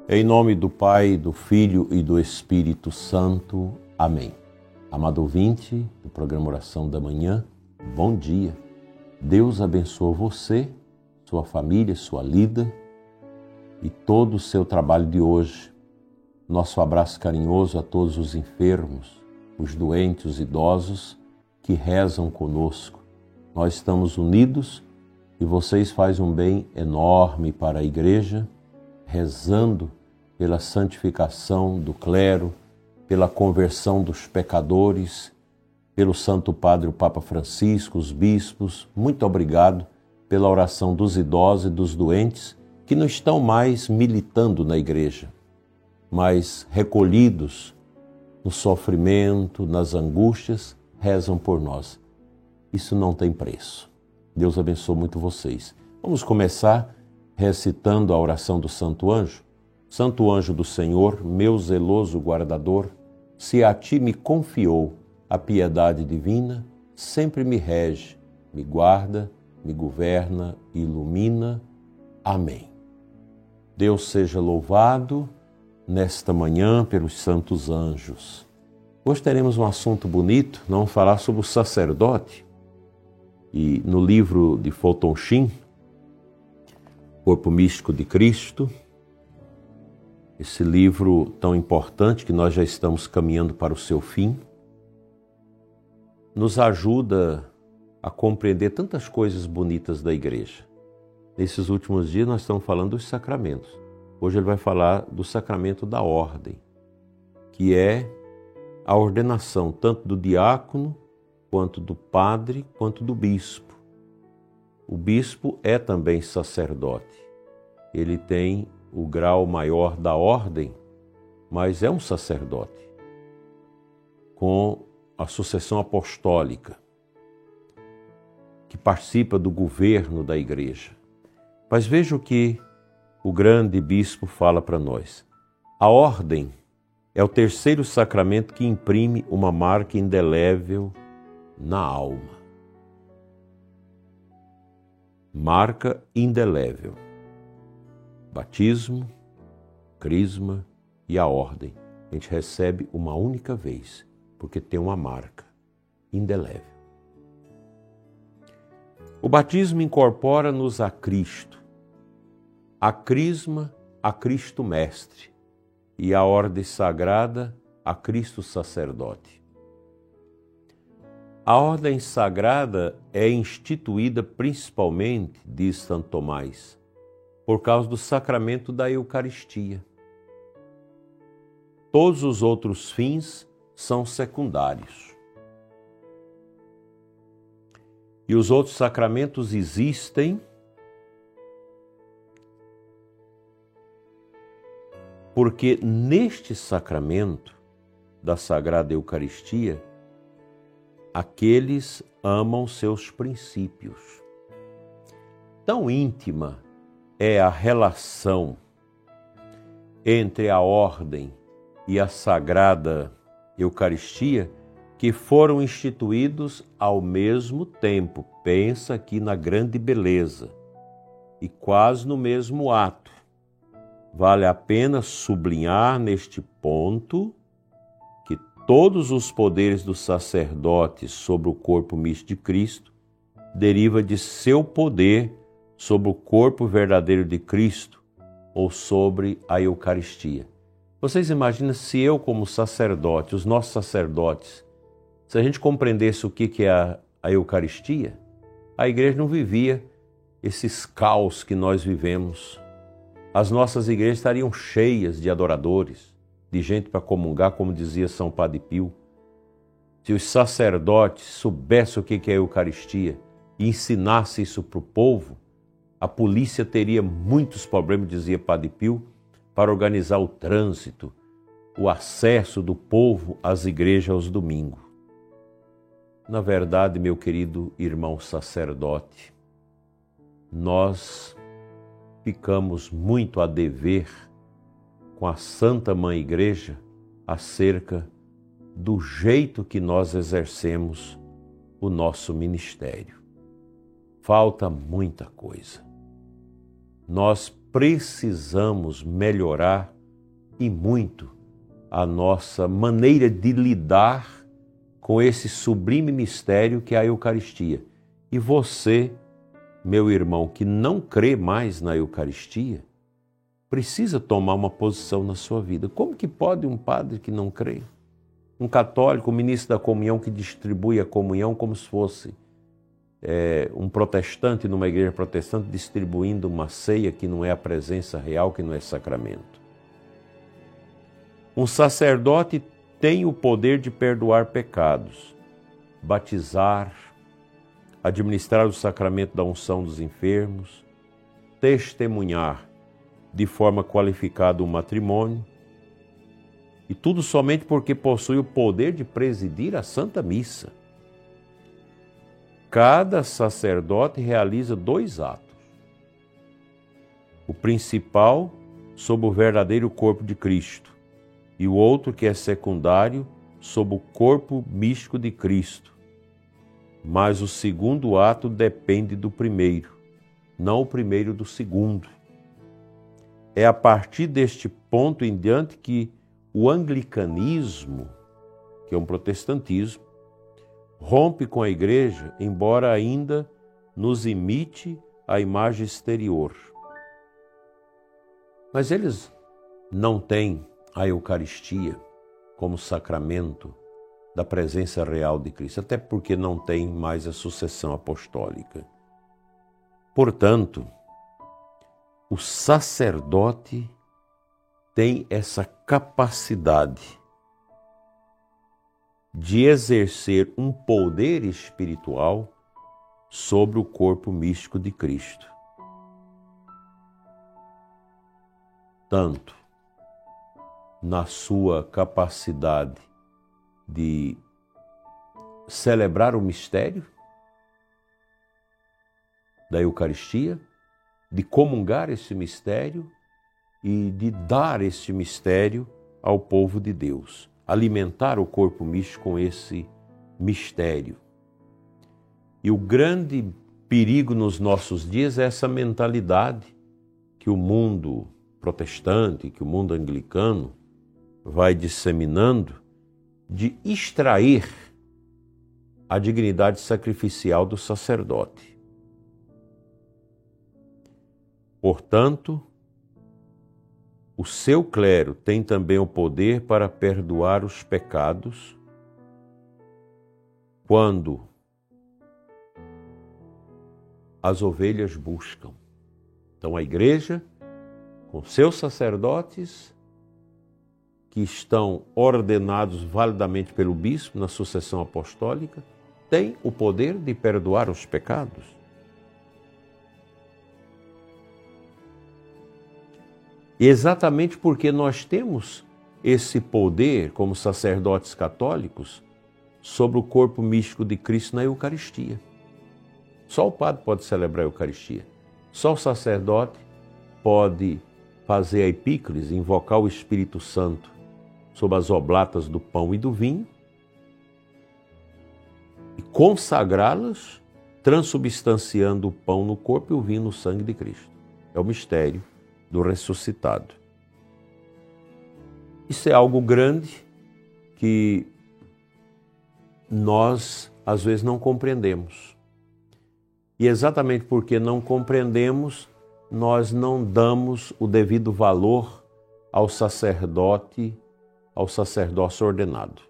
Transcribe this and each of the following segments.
Em nome do Pai, do Filho e do Espírito Santo. Amém. Amado ouvinte do programa Oração da Manhã, bom dia. Deus abençoe você, sua família, sua lida e todo o seu trabalho de hoje. Nosso abraço carinhoso a todos os enfermos, os doentes, os idosos que rezam conosco. Nós estamos unidos e vocês fazem um bem enorme para a Igreja, rezando pela santificação do clero, pela conversão dos pecadores, pelo Santo Padre, o Papa Francisco, os bispos. Muito obrigado pela oração dos idosos e dos doentes que não estão mais militando na Igreja, mas recolhidos no sofrimento, nas angústias, rezam por nós. Isso não tem preço. Deus abençoe muito vocês. Vamos começar recitando a oração do Santo Anjo. Santo Anjo do Senhor, meu zeloso guardador, se a ti me confiou a piedade divina, sempre me rege, me guarda, me governa, ilumina. Amém. Deus seja louvado nesta manhã pelos santos anjos. Hoje teremos um assunto bonito, vamos falar sobre o sacerdote. E no livro de Fulton Sheen, Corpo Místico de Cristo, esse livro tão importante que nós já estamos caminhando para o seu fim, nos ajuda a compreender tantas coisas bonitas da Igreja. Nesses últimos dias nós estamos falando dos sacramentos. Hoje ele vai falar do sacramento da ordem, que é a ordenação tanto do diácono, quanto do padre, quanto do bispo. O bispo é também sacerdote. Ele tem o grau maior da ordem, mas é um sacerdote, com a sucessão apostólica, que participa do governo da Igreja. Mas veja o que o grande bispo fala para nós. A ordem é o terceiro sacramento que imprime uma marca indelével na alma. Marca indelével. Batismo, crisma e a ordem. A gente recebe uma única vez, porque tem uma marca indelével. O batismo incorpora-nos a Cristo, a crisma a Cristo Mestre e a ordem sagrada a Cristo Sacerdote. A ordem sagrada é instituída principalmente, diz Santo Tomás, por causa do sacramento da Eucaristia. Todos os outros fins são secundários. E os outros sacramentos existem porque neste sacramento da Sagrada Eucaristia, aqueles amam seus princípios. Tão íntima é a relação entre a ordem e a Sagrada Eucaristia que foram instituídos ao mesmo tempo. Pensa aqui na grande beleza e quase no mesmo ato. Vale a pena sublinhar neste ponto que todos os poderes dos sacerdotes sobre o corpo místico de Cristo deriva de seu poder sobre o corpo verdadeiro de Cristo ou sobre a Eucaristia. Vocês imaginam se eu, como sacerdote, os nossos sacerdotes, se a gente compreendesse o que é a Eucaristia, a Igreja não vivia esses caos que nós vivemos. As nossas igrejas estariam cheias de adoradores, de gente para comungar, como dizia São Padre Pio. Se os sacerdotes soubessem o que é a Eucaristia e ensinassem isso para o povo, a polícia teria muitos problemas, dizia Padre Pio, para organizar o trânsito, o acesso do povo às igrejas aos domingos. Na verdade, meu querido irmão sacerdote, nós ficamos muito a dever com a Santa Mãe Igreja acerca do jeito que nós exercemos o nosso ministério. Falta muita coisa. Nós precisamos melhorar e muito a nossa maneira de lidar com esse sublime mistério que é a Eucaristia. E você, meu irmão, que não crê mais na Eucaristia, precisa tomar uma posição na sua vida. Como que pode um padre que não crê? Um católico, um ministro da comunhão que distribui a comunhão como se fosse um protestante numa igreja protestante distribuindo uma ceia que não é a presença real, que não é sacramento. Um sacerdote tem o poder de perdoar pecados, batizar, administrar o sacramento da unção dos enfermos, testemunhar de forma qualificada o matrimônio, e tudo somente porque possui o poder de presidir a Santa Missa. Cada sacerdote realiza 2 atos. O principal, sob o verdadeiro corpo de Cristo, e o outro, que é secundário, sob o corpo místico de Cristo. Mas o segundo ato depende do primeiro, não o primeiro do segundo. É a partir deste ponto em diante que o anglicanismo, que é um protestantismo, rompe com a Igreja, embora ainda nos imite a imagem exterior. Mas eles não têm a Eucaristia como sacramento da presença real de Cristo, até porque não tem mais a sucessão apostólica. Portanto, o sacerdote tem essa capacidade de exercer um poder espiritual sobre o corpo místico de Cristo. Tanto na sua capacidade de celebrar o mistério da Eucaristia, de comungar esse mistério e de dar esse mistério ao povo de Deus, alimentar o corpo místico com esse mistério. E o grande perigo nos nossos dias é essa mentalidade que o mundo protestante, que o mundo anglicano vai disseminando, de extrair a dignidade sacrificial do sacerdote. Portanto, o seu clero tem também o poder para perdoar os pecados quando as ovelhas buscam. Então a igreja, com seus sacerdotes, que estão ordenados validamente pelo bispo na sucessão apostólica, tem o poder de perdoar os pecados. E exatamente porque nós temos esse poder como sacerdotes católicos sobre o corpo místico de Cristo na Eucaristia. Só o padre pode celebrar a Eucaristia. Só o sacerdote pode fazer a epíclise, invocar o Espírito Santo sobre as oblatas do pão e do vinho e consagrá-las, transubstanciando o pão no corpo e o vinho no sangue de Cristo. É o mistério do ressuscitado. Isso é algo grande que nós, às vezes, não compreendemos. E exatamente porque não compreendemos, nós não damos o devido valor ao sacerdócio ordenado.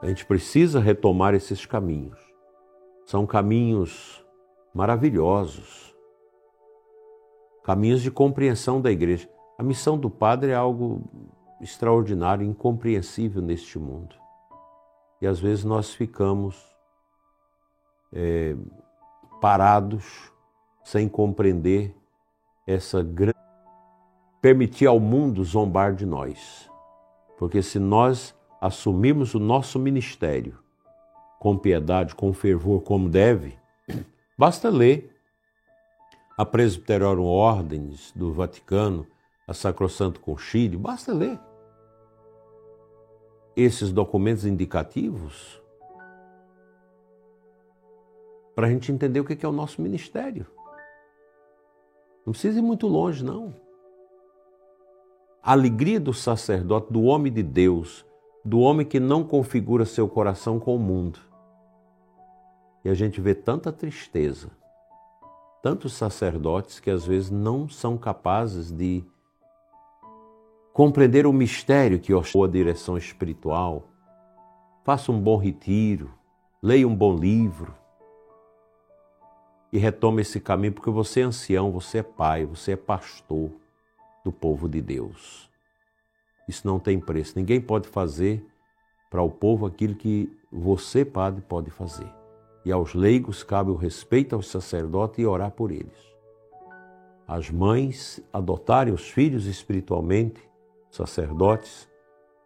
A gente precisa retomar esses caminhos. São caminhos maravilhosos, caminhos de compreensão da igreja. A missão do padre é algo extraordinário, incompreensível neste mundo. E às vezes nós ficamos parados, sem compreender essa grande... permitir ao mundo zombar de nós. Porque se nós assumirmos o nosso ministério com piedade, com fervor, como deve, basta ler a Presbyterorum Ordinis do Vaticano, a Sacrosanto Concílio, basta ler esses documentos indicativos para a gente entender o que é o nosso ministério. Não precisa ir muito longe, não. A alegria do sacerdote, do homem de Deus, do homem que não configura seu coração com o mundo. E a gente vê tanta tristeza, tantos sacerdotes que às vezes não são capazes de compreender o mistério que oscila a direção espiritual. Faça um bom retiro, leia um bom livro e retome esse caminho, porque você é ancião, você é pai, você é pastor do povo de Deus. Isso não tem preço. Ninguém pode fazer para o povo aquilo que você, padre, pode fazer. E aos leigos cabe o respeito aos sacerdotes e orar por eles. As mães adotarem os filhos espiritualmente, sacerdotes,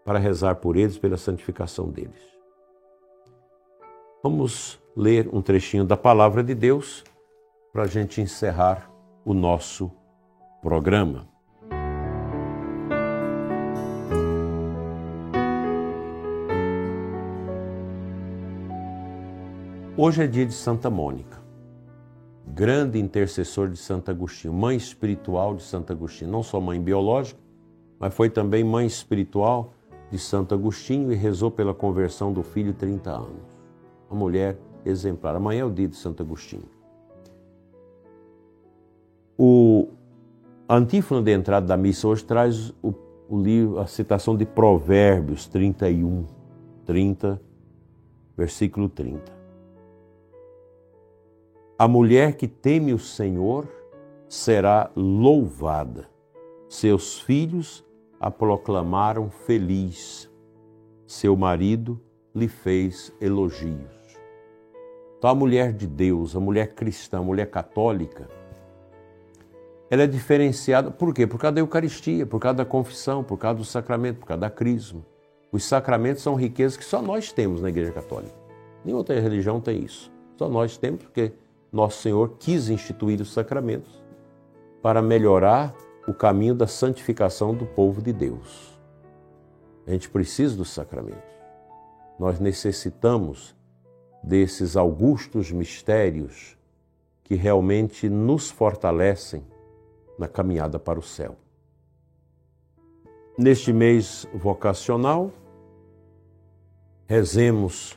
para rezar por eles, pela santificação deles. Vamos ler um trechinho da Palavra de Deus para a gente encerrar o nosso programa. Hoje é dia de Santa Mônica, grande intercessor de Santo Agostinho, mãe espiritual de Santo Agostinho, não só mãe biológica, mas foi também mãe espiritual de Santo Agostinho e rezou pela conversão do filho 30 anos. Uma mulher exemplar. Amanhã é o dia de Santo Agostinho. A antífona de entrada da missa hoje traz o livro, a citação de Provérbios 30, versículo 30. A mulher que teme o Senhor será louvada. Seus filhos a proclamaram feliz. Seu marido lhe fez elogios. Então a mulher de Deus, a mulher cristã, a mulher católica, ela é diferenciada, por quê? Por causa da Eucaristia, por causa da confissão, por causa do sacramento, por causa da crisma. Os sacramentos são riquezas que só nós temos na Igreja Católica. Nenhuma outra religião tem isso. Só nós temos porque Nosso Senhor quis instituir os sacramentos para melhorar o caminho da santificação do povo de Deus. A gente precisa dos sacramentos. Nós necessitamos desses augustos mistérios que realmente nos fortalecem na caminhada para o céu. Neste mês vocacional, rezemos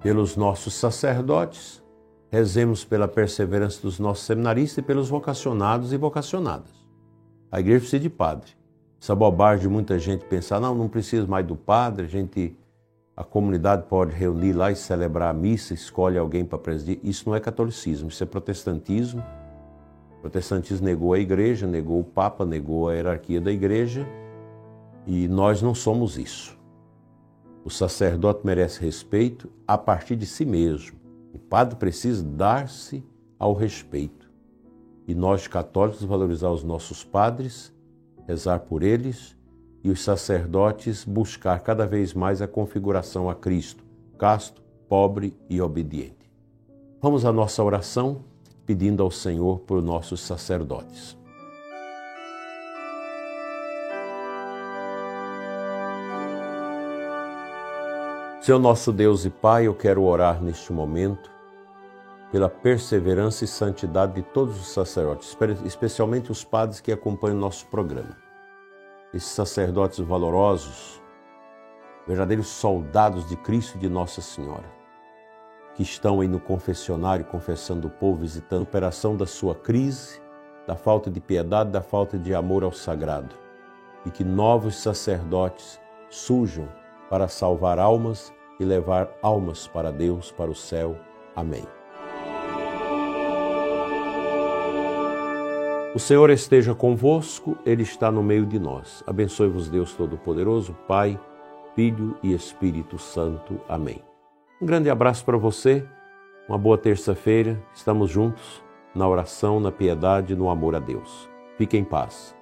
pelos nossos sacerdotes, rezemos pela perseverança dos nossos seminaristas e pelos vocacionados e vocacionadas. A igreja precisa de padre. Essa bobagem de muita gente pensar, não precisa mais do padre, a comunidade pode reunir lá e celebrar a missa, escolhe alguém para presidir. Isso não é catolicismo, isso é protestantismo. O protestantismo negou a igreja, negou o papa, negou a hierarquia da igreja e nós não somos isso. O sacerdote merece respeito a partir de si mesmo. O padre precisa dar-se ao respeito. E nós, católicos, valorizar os nossos padres, rezar por eles e os sacerdotes buscar cada vez mais a configuração a Cristo, casto, pobre e obediente. Vamos à nossa oração, pedindo ao Senhor por nossos sacerdotes. Senhor nosso Deus e Pai, eu quero orar neste momento pela perseverança e santidade de todos os sacerdotes, especialmente os padres que acompanham o nosso programa. Esses sacerdotes valorosos, verdadeiros soldados de Cristo e de Nossa Senhora, que estão aí no confessionário, confessando o povo, visitando a superação da sua crise, da falta de piedade, da falta de amor ao sagrado, e que novos sacerdotes surjam para salvar almas e levar almas para Deus, para o céu. Amém. O Senhor esteja convosco, Ele está no meio de nós. Abençoe-vos Deus Todo-Poderoso, Pai, Filho e Espírito Santo. Amém. Um grande abraço para você, uma boa terça-feira. Estamos juntos na oração, na piedade, no amor a Deus. Fique em paz.